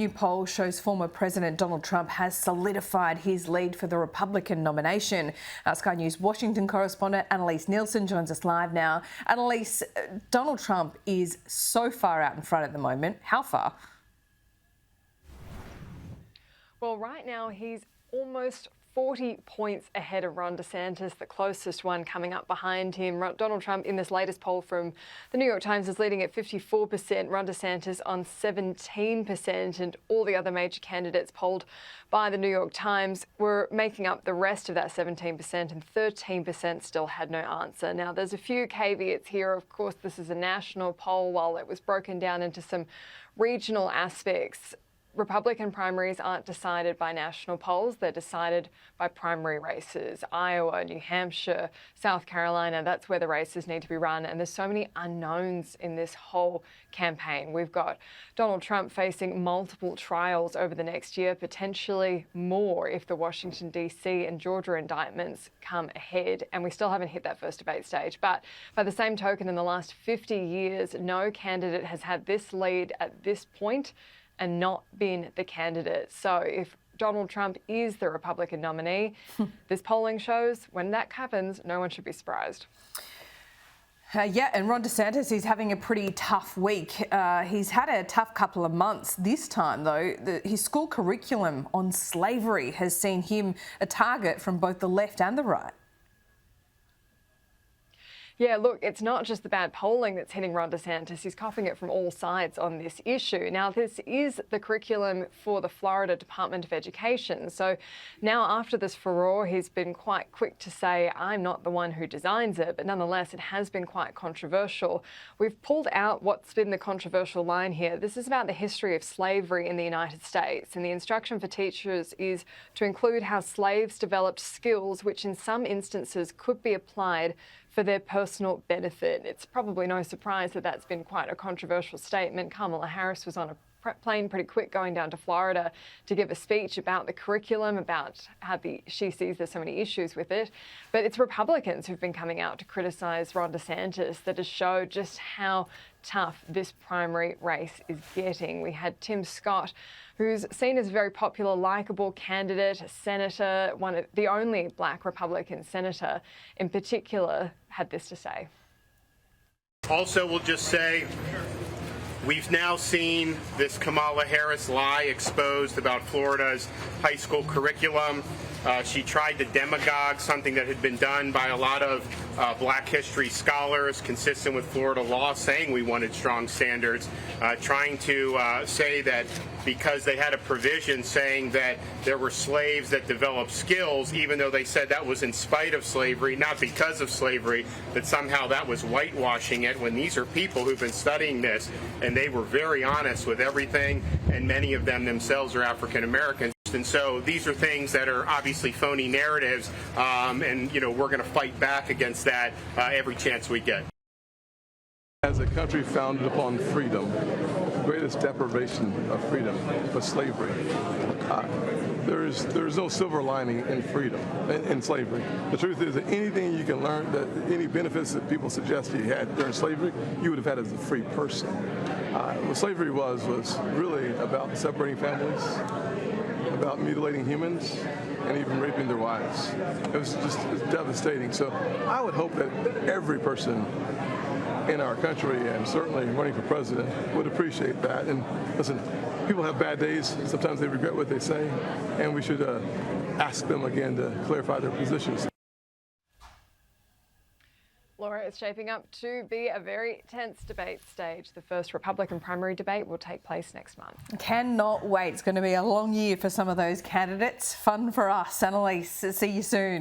New poll shows former President Donald Trump has solidified his lead for the Republican nomination. Our Sky News Washington correspondent Annelise Nielsen joins us live now. Annelise, Donald Trump is so far out in front at the moment. How far? Well, right now he's almost 40 points ahead of Ron DeSantis, the closest one coming up behind him. Donald Trump, in this latest poll from the New York Times, is leading at 54%, Ron DeSantis on 17%, and all the other major candidates polled by the New York Times were making up the rest of that 17%, and 13% still had no answer. Now, there's a few caveats here. Of course, this is a national poll. While it was broken down into some regional aspects, Republican primaries aren't decided by national polls. They're decided by primary races. Iowa, New Hampshire, South Carolina, that's where the races need to be run. And there's so many unknowns in this whole campaign. We've got Donald Trump facing multiple trials over the next year, potentially more if the Washington, D.C. and Georgia indictments come ahead. And we still haven't hit that first debate stage. But by the same token, in the last 50 years, no candidate has had this lead at this point and not been the candidate. So if Donald Trump is the Republican nominee, this polling shows when that happens, no one should be surprised. Yeah, and Ron DeSantis is having a pretty tough week. He's had a tough couple of months. This time, though, his school curriculum on slavery has seen him a target from both the left and the right. Yeah, look, it's not just the bad polling that's hitting Ron DeSantis. He's coughing it from all sides on this issue. Now, this is the curriculum for the Florida Department of Education. So now after this furore, he's been quite quick to say, I'm not the one who designs it, but nonetheless, it has been quite controversial. We've pulled out what's been the controversial line here. This is about the history of slavery in the United States. And the instruction for teachers is to include how slaves developed skills which in some instances could be applied for their personal benefit. It's probably no surprise that that's been quite a controversial statement. Kamala Harris was on a plane pretty quick going down to Florida to give a speech about the curriculum, about how she sees there's so many issues with it. But it's Republicans who've been coming out to criticise Ron DeSantis that has showed just how tough this primary race is getting. We had Tim Scott, who's seen as a very popular, likeable candidate, senator, the only black Republican senator in particular, had this to say. Also, we'll just say, we've now seen this Kamala Harris lie exposed about Florida's high school curriculum. She tried to demagogue something that had been done by a lot of black history scholars consistent with Florida law, saying we wanted strong standards, trying to say that because they had a provision saying that there were slaves that developed skills, even though they said that was in spite of slavery, not because of slavery, that somehow that was whitewashing it, when these are people who've been studying this, and they were very honest with everything, and many of them themselves are African Americans. And so these are things that are obviously phony narratives, and we're going to fight back against that every chance we get. As a country founded upon freedom, the greatest deprivation of freedom was slavery. There's no silver lining in freedom, in slavery. The truth is that anything you can learn, that any benefits that people suggest you had during slavery, you would have had as a free person. What slavery was really about separating families, about mutilating humans, and even raping their wives. It was devastating. So I would hope that every person in our country, and certainly running for president, would appreciate that. And listen, people have bad days. Sometimes they regret what they say, and we should ask them again to clarify their positions. Laura, it's shaping up to be a very tense debate stage. The first Republican primary debate will take place next month. Cannot wait. It's going to be a long year for some of those candidates. Fun for us. Annelise, see you soon.